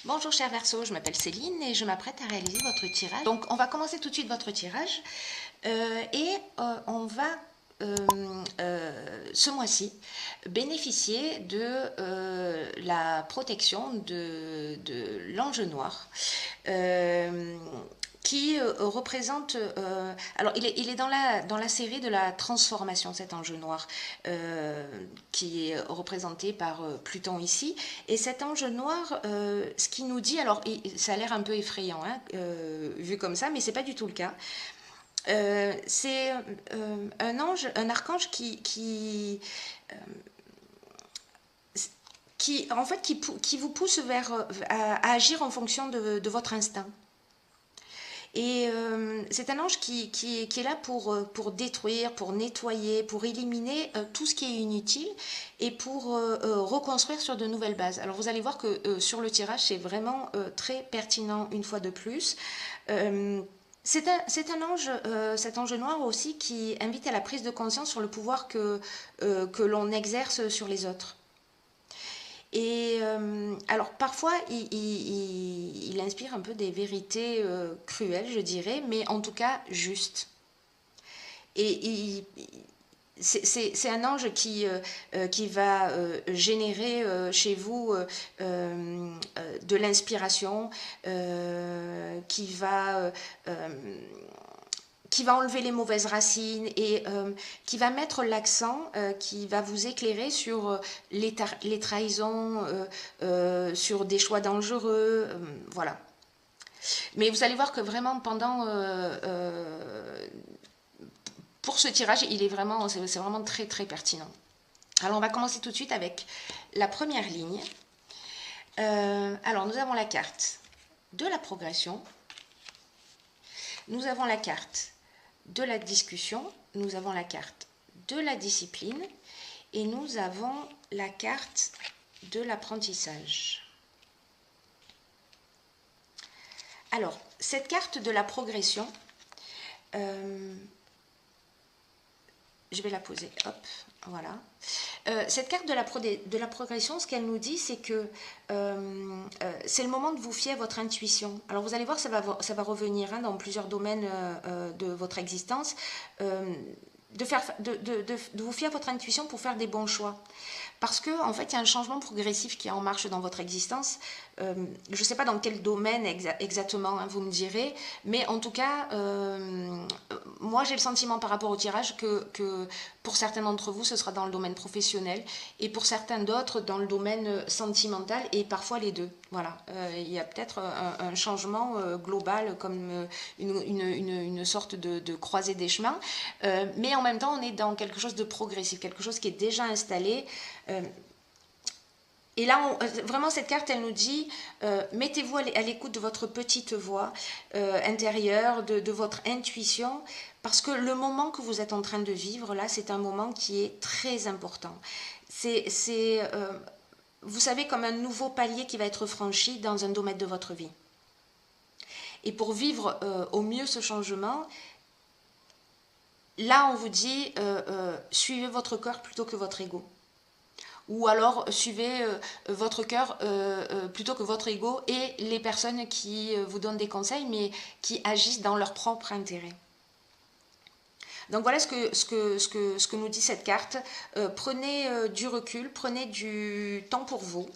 Bonjour cher Verseau, je m'appelle Céline et je m'apprête à réaliser votre tirage. Donc on va commencer tout de suite votre tirage on va ce mois-ci bénéficier de la protection de l'ange noir qui représente... alors, il est dans la série de la transformation, cet ange noir, qui est représenté par Pluton ici. Et cet ange noir, ce qu'il nous dit, alors ça a l'air un peu effrayant, hein, vu comme ça, mais c'est pas du tout le cas. C'est un ange, un archange qui en fait, qui vous pousse à agir en fonction de votre instinct. Et c'est un ange qui est là pour détruire, pour nettoyer, pour éliminer tout ce qui est inutile et pour reconstruire sur de nouvelles bases. Alors vous allez voir que sur le tirage, c'est vraiment très pertinent une fois de plus. C'est un ange, cet ange noir aussi, qui invite à la prise de conscience sur le pouvoir que l'on exerce sur les autres. Et alors parfois il inspire un peu des vérités cruelles, je dirais, mais en tout cas justes. Et c'est un ange qui va générer chez vous de l'inspiration, qui va enlever les mauvaises racines et qui va mettre l'accent, qui va vous éclairer sur les trahisons, sur des choix dangereux, voilà. Mais vous allez voir que vraiment pour ce tirage, c'est vraiment très très pertinent. Alors on va commencer tout de suite avec la première ligne. Alors nous avons la carte de la progression, nous avons la carte de la discussion, nous avons la carte de la discipline et nous avons la carte de l'apprentissage. Alors, cette carte de la progression, je vais la poser, hop, voilà. Cette carte de la progression, ce qu'elle nous dit, c'est que c'est le moment de vous fier à votre intuition. Alors vous allez voir, ça va revenir hein, dans plusieurs domaines de votre existence, de vous fier à votre intuition pour faire des bons choix. Parce que en fait, il y a un changement progressif qui est en marche dans votre existence. Je ne sais pas dans quel domaine exactement, hein, vous me direz, mais en tout cas, moi j'ai le sentiment par rapport au tirage que pour certains d'entre vous, ce sera dans le domaine professionnel et pour certains d'autres dans le domaine sentimental et parfois les deux. Voilà, il y a peut-être un changement global comme une sorte de croisée des chemins, mais en même temps, on est dans quelque chose de progressif, quelque chose qui est déjà installé. Et là, vraiment, cette carte, elle nous dit, mettez-vous à l'écoute de votre petite voix intérieure, de votre intuition, parce que le moment que vous êtes en train de vivre, là, c'est un moment qui est très important. Vous savez, comme un nouveau palier qui va être franchi dans un domaine de votre vie. Et pour vivre au mieux ce changement, là, on vous dit, suivez votre cœur plutôt que votre ego. Ou alors suivez votre cœur plutôt que votre ego et les personnes qui vous donnent des conseils mais qui agissent dans leur propre intérêt. Donc voilà ce que nous dit cette carte. Prenez du recul, prenez du temps pour vous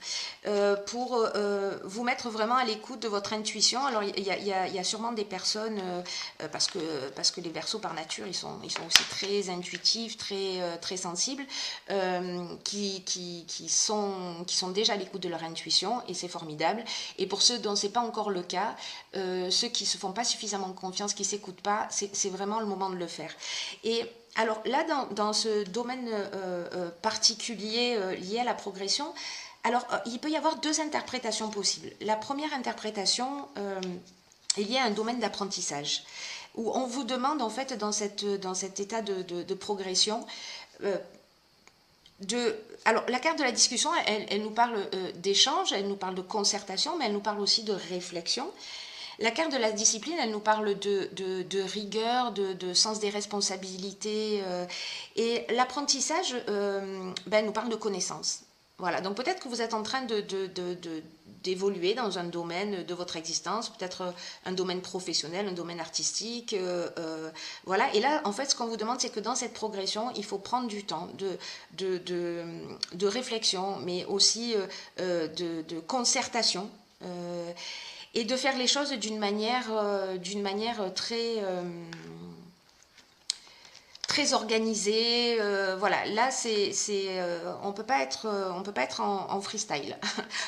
mettre vraiment à l'écoute de votre intuition. Alors il y a sûrement des personnes, parce que les Verseaux par nature, ils sont aussi très intuitifs, très sensibles, qui sont déjà à l'écoute de leur intuition et c'est formidable. Et pour ceux dont ce n'est pas encore le cas, ceux qui ne se font pas suffisamment confiance, qui ne s'écoutent pas, c'est vraiment le moment de le faire. Et alors là, dans ce domaine particulier lié à la progression, alors il peut y avoir deux interprétations possibles. La première interprétation est liée à un domaine d'apprentissage, où on vous demande en fait dans cet état de progression alors la carte de la discussion, elle nous parle d'échange, elle nous parle de concertation, mais elle nous parle aussi de réflexion. La carte de la discipline, elle nous parle de rigueur, de sens des responsabilités. Et l'apprentissage, nous parle de connaissance. Voilà, donc peut-être que vous êtes en train d'évoluer dans un domaine de votre existence, peut-être un domaine professionnel, un domaine artistique, voilà. Et là, en fait, ce qu'on vous demande, c'est que dans cette progression, il faut prendre du temps de réflexion, mais aussi de concertation, et de faire les choses d'une manière très organisée. Voilà, là, on peut pas être, en freestyle.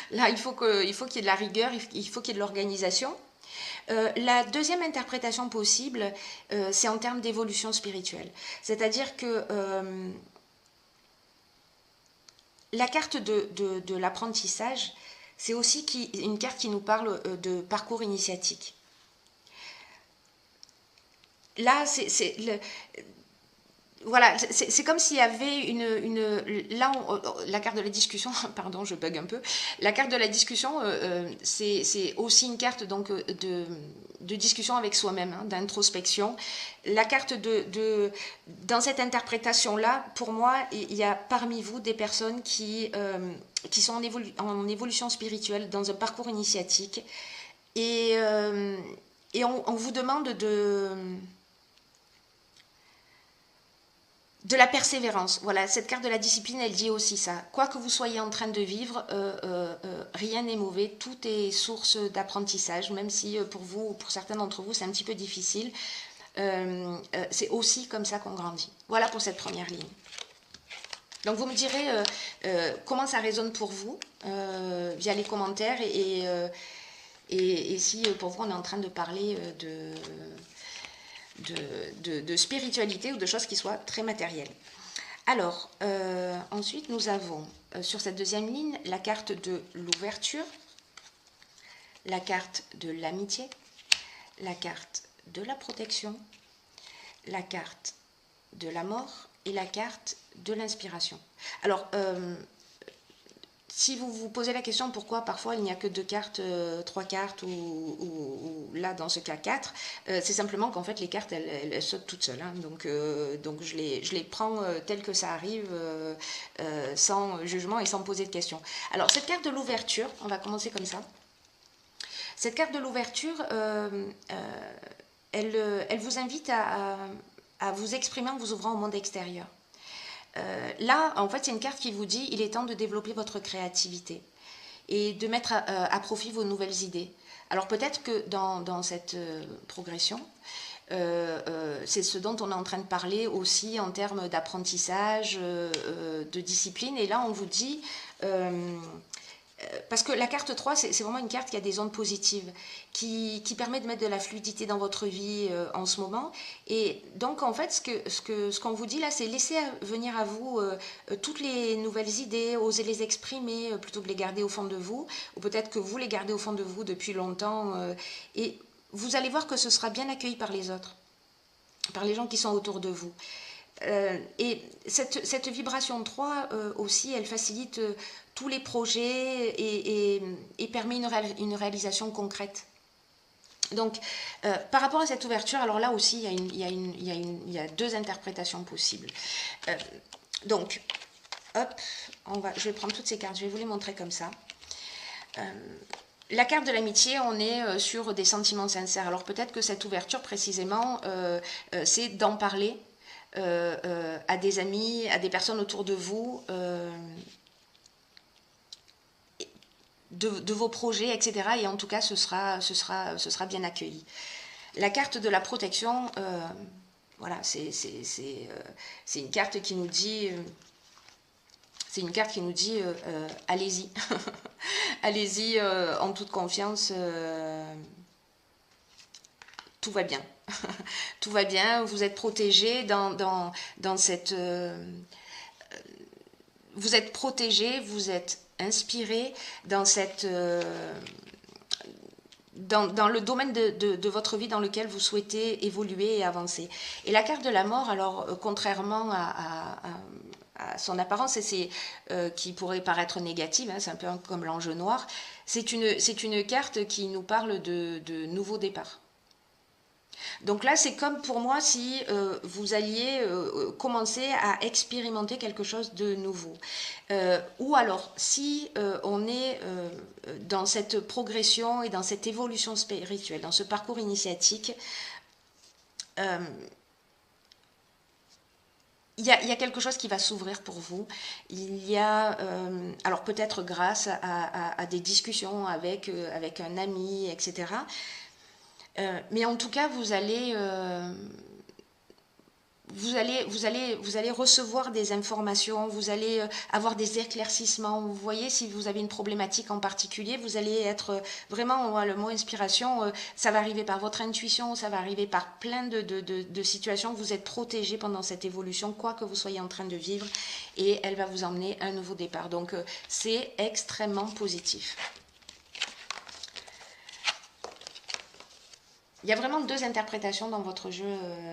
Là, il faut qu'il y ait de la rigueur, il faut qu'il y ait de l'organisation. La deuxième interprétation possible, c'est en termes d'évolution spirituelle. C'est-à-dire que la carte de l'apprentissage, c'est aussi une carte qui nous parle de parcours initiatique. Là, voilà, c'est comme s'il y avait là, la carte de la discussion, pardon, je bug un peu. La carte de la discussion, c'est aussi une carte donc de discussion avec soi-même, hein, d'introspection. La carte dans cette interprétation-là, pour moi, il y a parmi vous des personnes qui sont en évolution spirituelle, dans un parcours initiatique, et on vous demande de la persévérance. Voilà, cette carte de la discipline, elle dit aussi ça. Quoi que vous soyez en train de vivre, rien n'est mauvais, tout est source d'apprentissage, même si pour vous, pour certains d'entre vous, c'est un petit peu difficile. C'est aussi comme ça qu'on grandit. Voilà pour cette première ligne. Donc vous me direz comment ça résonne pour vous via les commentaires, et si pour vous on est en train de parler de spiritualité ou de choses qui soient très matérielles. Alors, ensuite, nous avons sur cette deuxième ligne la carte de l'ouverture, la carte de l'amitié, la carte de la protection, la carte de la mort et la carte de l'inspiration. Alors, si vous vous posez la question pourquoi parfois il n'y a que 2 cartes, 3 cartes, ou là dans ce cas 4, c'est simplement qu'en fait les cartes elles sautent toutes seules, hein. Donc je les prends telles que ça arrive, sans jugement et sans poser de questions. Alors cette carte de l'ouverture, on va commencer comme ça. Cette carte de l'ouverture, elle vous invite à vous exprimer en vous ouvrant au monde extérieur. Là, en fait, c'est une carte qui vous dit il est temps de développer votre créativité et de mettre à profit vos nouvelles idées. Alors peut-être que dans cette progression, c'est ce dont on est en train de parler aussi en termes d'apprentissage, de discipline. Et là, on vous dit... parce que la carte 3, c'est vraiment une carte qui a des ondes positives, qui permet de mettre de la fluidité dans votre vie en ce moment. Et donc, en fait, ce qu'on vous dit là, c'est laisser venir à vous toutes les nouvelles idées, oser les exprimer plutôt que les garder au fond de vous, ou peut-être que vous les gardez au fond de vous depuis longtemps. Et vous allez voir que ce sera bien accueilli par les autres, par les gens qui sont autour de vous. Et cette vibration 3 aussi, elle facilite tous les projets et permet une réalisation concrète. Donc, par rapport à cette ouverture, alors là aussi, il y a 2 interprétations possibles. Donc, hop, je vais prendre toutes ces cartes, je vais vous les montrer comme ça. La carte de l'amitié, on est sur des sentiments sincères. Alors peut-être que cette ouverture, précisément, c'est d'en parler à des amis, à des personnes autour de vous, de vos projets, etc. Et en tout cas, ce sera bien accueilli. La carte de la protection, voilà, c'est une carte qui nous dit... allez-y, allez-y en toute confiance, tout va bien. Tout va bien, vous êtes protégé dans cette... vous êtes protégé, vous êtes inspiré dans cette... dans le domaine de votre vie dans lequel vous souhaitez évoluer et avancer. Et la carte de la mort, alors contrairement à son apparence, qui pourrait paraître négative, hein, c'est un peu comme l'ange noir, c'est une carte qui nous parle de nouveau départ. Donc là, c'est comme pour moi si vous alliez commencer à expérimenter quelque chose de nouveau. Ou alors, si on est dans cette progression et dans cette évolution spirituelle, dans ce parcours initiatique, il y a quelque chose qui va s'ouvrir pour vous. Il y a, alors peut-être grâce à des discussions avec un ami, etc. Mais en tout cas, vous allez recevoir des informations, vous allez avoir des éclaircissements. Vous voyez, si vous avez une problématique en particulier, vous allez être vraiment, le mot inspiration, ça va arriver par votre intuition, ça va arriver par plein de situations. Vous êtes protégé pendant cette évolution, quoi que vous soyez en train de vivre, et elle va vous emmener à un nouveau départ. Donc, c'est extrêmement positif. Il y a vraiment deux interprétations dans votre jeu,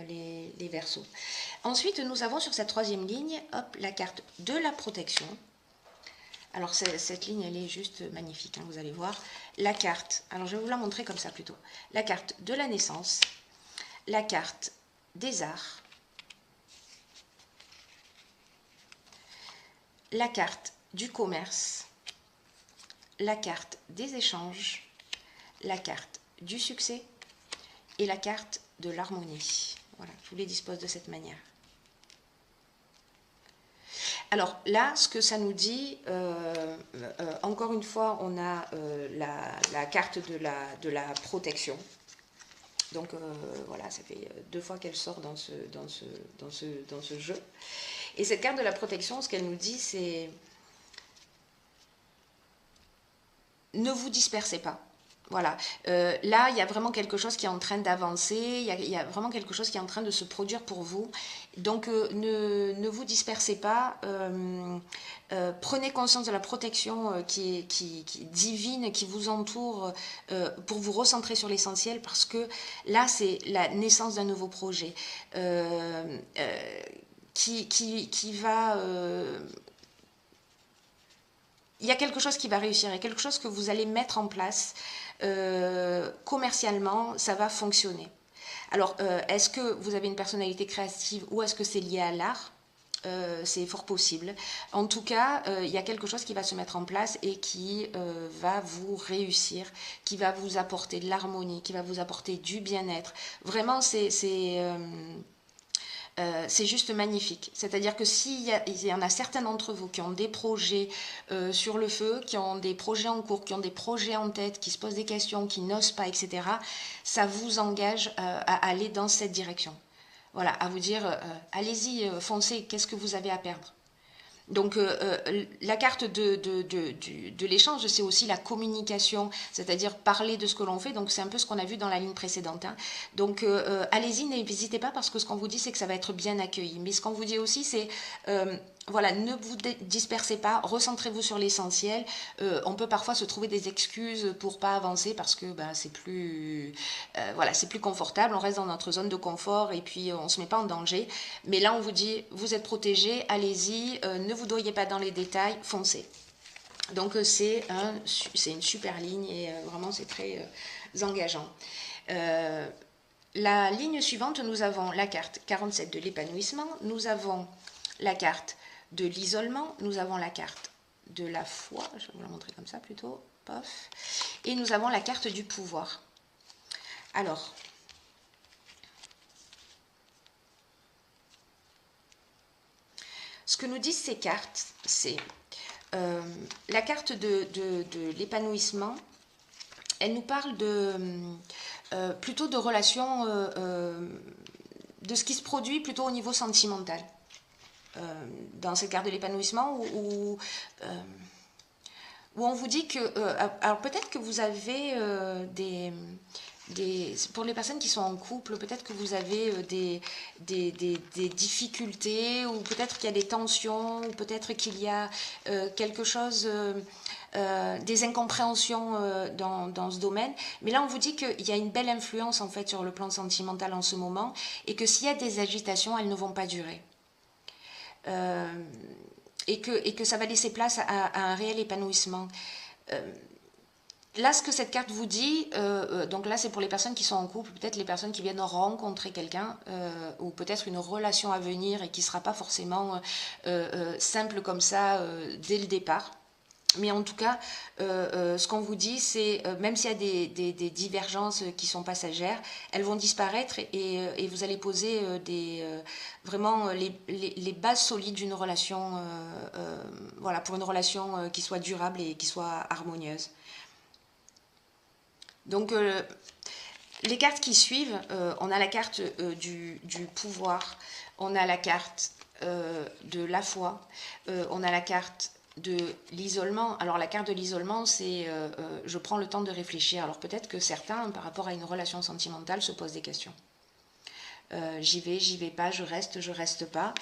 les Verseaux. Ensuite, nous avons sur cette troisième ligne, hop, la carte de la protection. Alors, cette ligne, elle est juste magnifique, hein, vous allez voir. La carte, alors je vais vous la montrer comme ça plutôt. La carte de la naissance, la carte des arts, la carte du commerce, la carte des échanges, la carte du succès, et la carte de l'harmonie. Voilà, je vous les dispose de cette manière. Alors là, ce que ça nous dit, encore une fois, on a la carte de la protection. Donc voilà, ça fait 2 fois qu'elle sort dans ce jeu. Et cette carte de la protection, ce qu'elle nous dit, c'est ne vous dispersez pas. Voilà, là il y a vraiment quelque chose qui est en train d'avancer, il y a vraiment quelque chose qui est en train de se produire pour vous. Donc ne vous dispersez pas, prenez conscience de la protection qui est divine, qui vous entoure, pour vous recentrer sur l'essentiel, parce que là c'est la naissance d'un nouveau projet qui va... il y a quelque chose qui va réussir, il y a quelque chose que vous allez mettre en place. Commercialement, ça va fonctionner. Alors, est-ce que vous avez une personnalité créative ou est-ce que c'est lié à l'art? C'est fort possible. En tout cas, il y a quelque chose qui va se mettre en place et qui va vous réussir, qui va vous apporter de l'harmonie, qui va vous apporter du bien-être. Vraiment, c'est juste magnifique. C'est-à-dire que il y en a certains d'entre vous qui ont des projets sur le feu, qui ont des projets en cours, qui ont des projets en tête, qui se posent des questions, qui n'osent pas, etc., ça vous engage à aller dans cette direction. Voilà, à vous dire, allez-y, foncez, qu'est-ce que vous avez à perdre? Donc la carte de l'échange, c'est aussi la communication, c'est-à-dire parler de ce que l'on fait. Donc c'est un peu ce qu'on a vu dans la ligne précédente, hein. Donc allez-y, n'hésitez pas, parce que ce qu'on vous dit, c'est que ça va être bien accueilli. Mais ce qu'on vous dit aussi, c'est voilà, ne vous dispersez pas, recentrez-vous sur l'essentiel. On peut parfois se trouver des excuses pour pas avancer parce que c'est plus voilà, c'est plus confortable, on reste dans notre zone de confort et puis on se met pas en danger. Mais là, on vous dit, vous êtes protégés, allez-y, ne vous noyez pas dans les détails, foncez. Donc c'est une super ligne et vraiment c'est très engageant. La ligne suivante, nous avons la carte 47 de l'épanouissement, nous avons la carte de l'isolement, nous avons la carte de la foi, je vais vous la montrer comme ça plutôt, pof, et nous avons la carte du pouvoir. Alors, ce que nous disent ces cartes, c'est la carte de l'épanouissement, elle nous parle plutôt de relations, de ce qui se produit plutôt au niveau sentimental. Dans cette carte de l'épanouissement où on vous dit que... alors peut-être que vous avez pour les personnes qui sont en couple, peut-être que vous avez des difficultés, ou peut-être qu'il y a des tensions, ou peut-être qu'il y a quelque chose, des incompréhensions dans ce domaine. Mais là, on vous dit qu'il y a une belle influence en fait sur le plan sentimental en ce moment, et que s'il y a des agitations, elles ne vont pas durer. Et que ça va laisser place à un réel épanouissement. là, ce que cette carte vous dit, donc là, c'est pour les personnes qui sont en couple, peut-être les personnes qui viennent rencontrer quelqu'un, ou peut-être une relation à venir et qui ne sera pas forcément simple comme ça dès le départ. Mais en tout cas, ce qu'on vous dit, c'est même s'il y a des divergences qui sont passagères, elles vont disparaître et vous allez poser vraiment les bases solides d'une relation, voilà, pour une relation qui soit durable et qui soit harmonieuse. Donc, les cartes qui suivent, on a la carte du pouvoir, on a la carte de la foi, on a la carte de l'isolement. Alors la carte de l'isolement, c'est je prends le temps de réfléchir. Alors peut-être que certains, par rapport à une relation sentimentale, se posent des questions. J'y vais pas, je reste pas.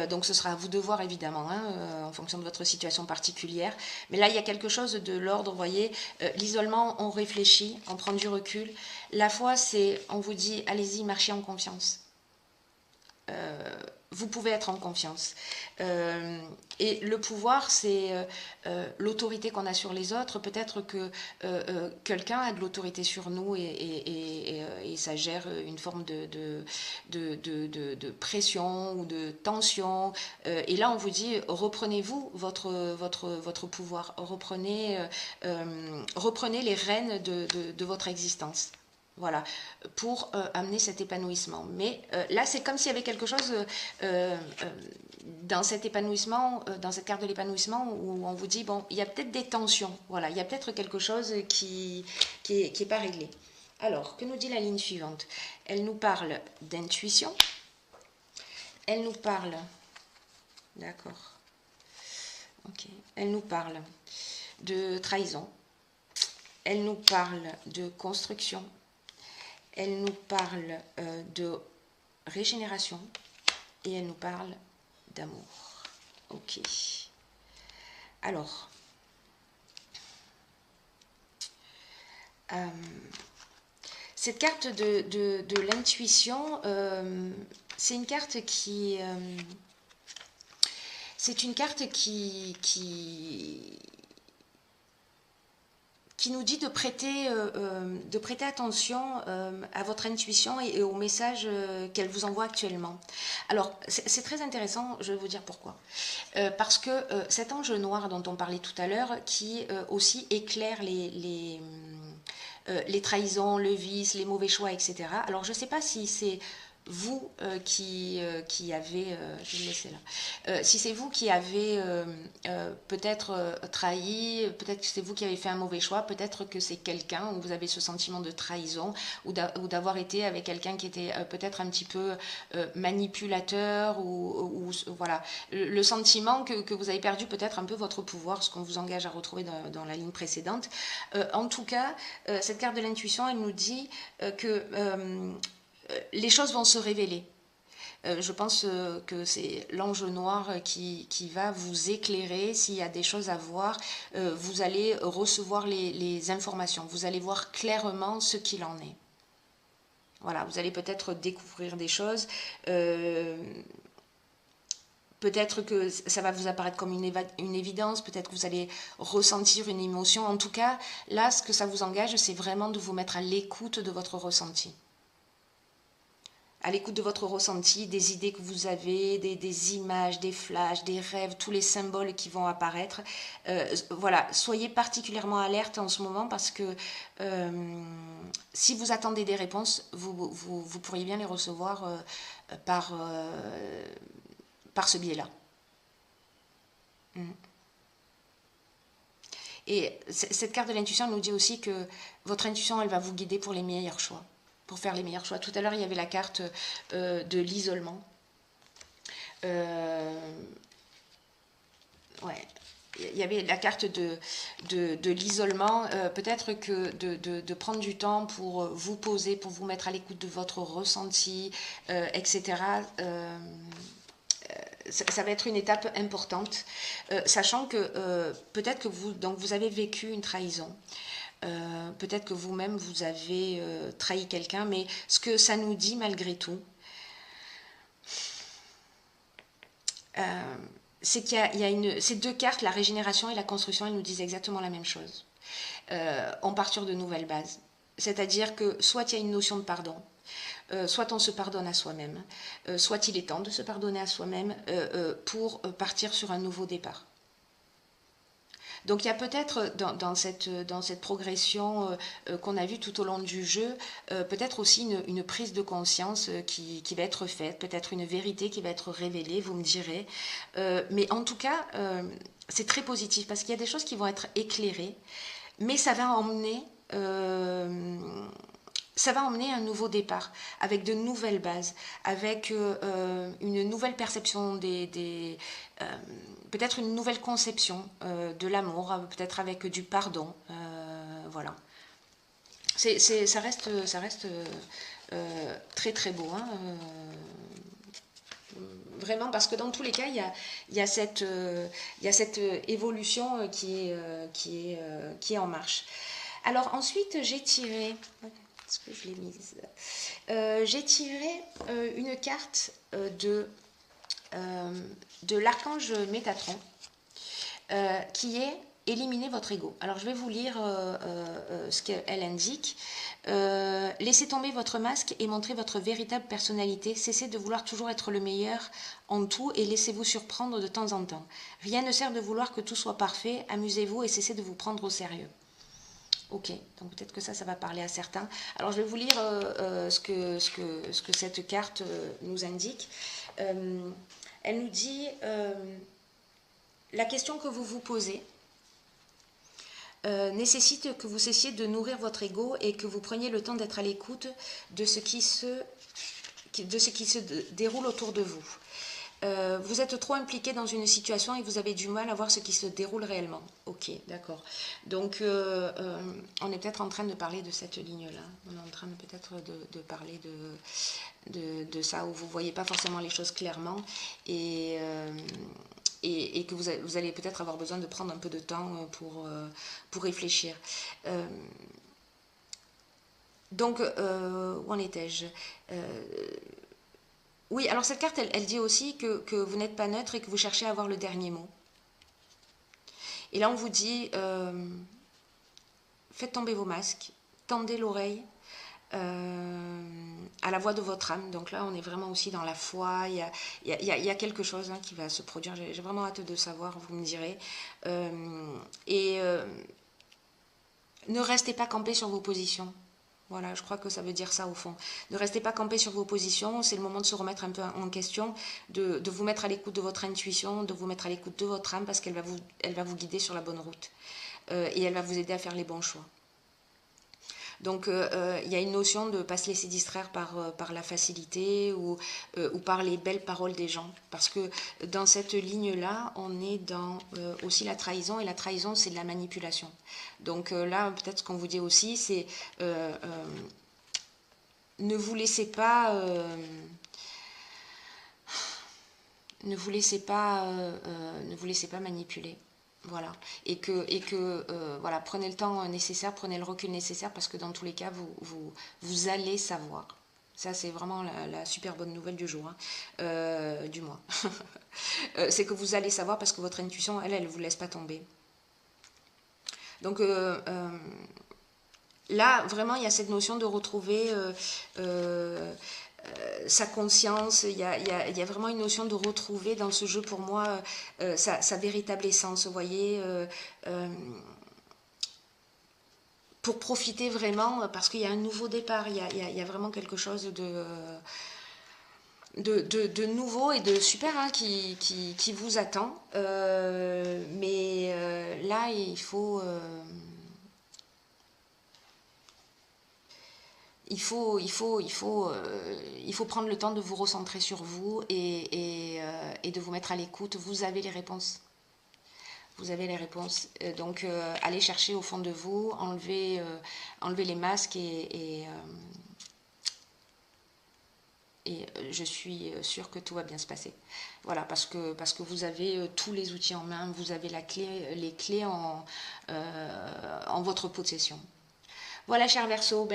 Donc ce sera à vous de voir évidemment, hein, en fonction de votre situation particulière. Mais là, il y a quelque chose de l'ordre, vous voyez. L'isolement, on réfléchit, on prend du recul. La foi, c'est, on vous dit, allez-y, marchez en confiance. Vous pouvez être en confiance. Et le pouvoir, c'est l'autorité qu'on a sur les autres. Peut-être que quelqu'un a de l'autorité sur nous et ça gère une forme de pression ou de tension. Et là, on vous dit, reprenez-vous votre pouvoir. Reprenez les rênes de votre existence. Voilà, pour amener cet épanouissement. Mais là, c'est comme s'il y avait quelque chose dans cet épanouissement, dans cette carte de l'épanouissement, où on vous dit, bon, il y a peut-être des tensions, voilà, il y a peut-être quelque chose qui est pas réglé. Alors, que nous dit la ligne suivante? Elle nous parle d'intuition, elle nous parle, d'accord, ok, elle nous parle de trahison, elle nous parle de construction, elle nous parle de régénération et elle nous parle d'amour. Ok. Alors, cette carte de l'intuition, c'est une carte qui... c'est une carte qui nous dit de prêter attention à votre intuition et aux messages qu'elle vous envoie actuellement. Alors, c'est très intéressant, je vais vous dire pourquoi. Parce que cet ange noir dont on parlait tout à l'heure, qui aussi éclaire les trahisons, le vice, les mauvais choix, etc. Alors, je ne sais pas si c'est vous qui avez, je vais le laisser là, si c'est vous qui avez peut-être trahi, peut-être que c'est vous qui avez fait un mauvais choix, peut-être que c'est quelqu'un où vous avez ce sentiment de trahison ou d'avoir été avec quelqu'un qui était peut-être un petit peu manipulateur ou voilà, le sentiment que vous avez perdu peut-être un peu votre pouvoir, ce qu'on vous engage à retrouver dans la ligne précédente. En tout cas, cette carte de l'intuition, elle nous dit que les choses vont se révéler. Je pense que c'est l'ange noir qui va vous éclairer. S'il y a des choses à voir, vous allez recevoir les informations. Vous allez voir clairement ce qu'il en est. Voilà, vous allez peut-être découvrir des choses. Peut-être que ça va vous apparaître comme une évidence, peut-être que vous allez ressentir une émotion. En tout cas, là, ce que ça vous engage, c'est vraiment de vous mettre à l'écoute de votre ressenti. À l'écoute de votre ressenti, des idées que vous avez, des images, des flashs, des rêves, tous les symboles qui vont apparaître. Voilà, soyez particulièrement alerte en ce moment parce que si vous attendez des réponses, vous pourriez bien les recevoir par ce biais-là. Et cette carte de l'intuition nous dit aussi que votre intuition, elle va vous guider pour les meilleurs choix. Pour faire les meilleurs choix. Tout à l'heure, il y avait la carte de l'isolement. Ouais. Il y avait la carte de l'isolement. Peut-être que de prendre du temps pour vous poser, pour vous mettre à l'écoute de votre ressenti, etc. Ça va être une étape importante, sachant que peut-être que vous avez vécu une trahison. Peut-être que vous-même vous avez trahi quelqu'un, mais ce que ça nous dit malgré tout, c'est qu'il y a ces deux cartes, la régénération et la construction, elles nous disent exactement la même chose. on part sur de nouvelles bases. C'est-à-dire que soit il y a une notion de pardon, soit on se pardonne à soi-même, soit il est temps de se pardonner à soi-même pour partir sur un nouveau départ. Donc il y a peut-être dans cette progression qu'on a vue tout au long du jeu, peut-être aussi une prise de conscience qui va être faite, peut-être une vérité qui va être révélée, vous me direz. Mais en tout cas, c'est très positif parce qu'il y a des choses qui vont être éclairées, mais ça va emmener un nouveau départ, avec de nouvelles bases, avec une nouvelle perception peut-être une nouvelle conception de l'amour, peut-être avec du pardon. Voilà. Ça reste très très beau. Hein, vraiment, parce que dans tous les cas, il y a cette évolution qui est en marche. Alors ensuite, j'ai tiré... Est-ce que je l'ai mise j'ai tiré une carte de l'archange Métatron qui est éliminer votre ego. Alors je vais vous lire ce qu'elle indique. Laissez tomber votre masque et montrez votre véritable personnalité. Cessez de vouloir toujours être le meilleur en tout et laissez-vous surprendre de temps en temps. Rien ne sert de vouloir que tout soit parfait. Amusez-vous et cessez de vous prendre au sérieux. Ok, donc peut-être que ça va parler à certains. Alors je vais vous lire ce que cette carte nous indique. Elle nous dit, la question que vous vous posez nécessite que vous cessiez de nourrir votre ego et que vous preniez le temps d'être à l'écoute de ce qui se déroule autour de vous. Vous êtes trop impliqué dans une situation et vous avez du mal à voir ce qui se déroule réellement. Ok, d'accord. Donc, on est peut-être en train de parler de cette ligne-là. On est en train peut-être de parler de ça, où vous ne voyez pas forcément les choses clairement et que vous allez peut-être avoir besoin de prendre un peu de temps pour réfléchir. Donc, où en étais-je Oui, alors cette carte, elle dit aussi que vous n'êtes pas neutre et que vous cherchez à avoir le dernier mot. Et là, on vous dit, faites tomber vos masques, tendez l'oreille à la voix de votre âme. Donc là, on est vraiment aussi dans la foi. Il y a quelque chose qui va se produire. J'ai vraiment hâte de savoir, vous me direz. Ne restez pas campé sur vos positions. Voilà, je crois que ça veut dire ça au fond. Ne restez pas campé sur vos positions, c'est le moment de se remettre un peu en question, de vous mettre à l'écoute de votre intuition, de vous mettre à l'écoute de votre âme parce qu'elle va vous guider sur la bonne route et elle va vous aider à faire les bons choix. Donc il y a une notion de ne pas se laisser distraire par la facilité ou par les belles paroles des gens. Parce que dans cette ligne-là, on est dans aussi la trahison. Et la trahison, c'est de la manipulation. Donc là, peut-être ce qu'on vous dit aussi, c'est ne vous laissez pas... ne vous laissez pas manipuler. Voilà. Et que voilà, prenez le temps nécessaire, prenez le recul nécessaire parce que dans tous les cas, vous allez savoir. Ça, c'est vraiment la super bonne nouvelle du jour, du mois. C'est que vous allez savoir parce que votre intuition, elle ne vous laisse pas tomber. Donc là, vraiment, il y a cette notion de retrouver sa conscience, il y a vraiment une notion de retrouver dans ce jeu pour moi sa véritable essence, vous voyez, pour profiter vraiment, parce qu'il y a un nouveau départ, il y a vraiment quelque chose de nouveau et de super qui vous attend, mais là il faut... Il faut prendre le temps de vous recentrer sur vous et de vous mettre à l'écoute. Vous avez les réponses. Vous avez les réponses. Donc, allez chercher au fond de vous, enlevez les masques et je suis sûre que tout va bien se passer. Voilà, parce que vous avez tous les outils en main, vous avez les clés en votre possession. Voilà, cher Verseau,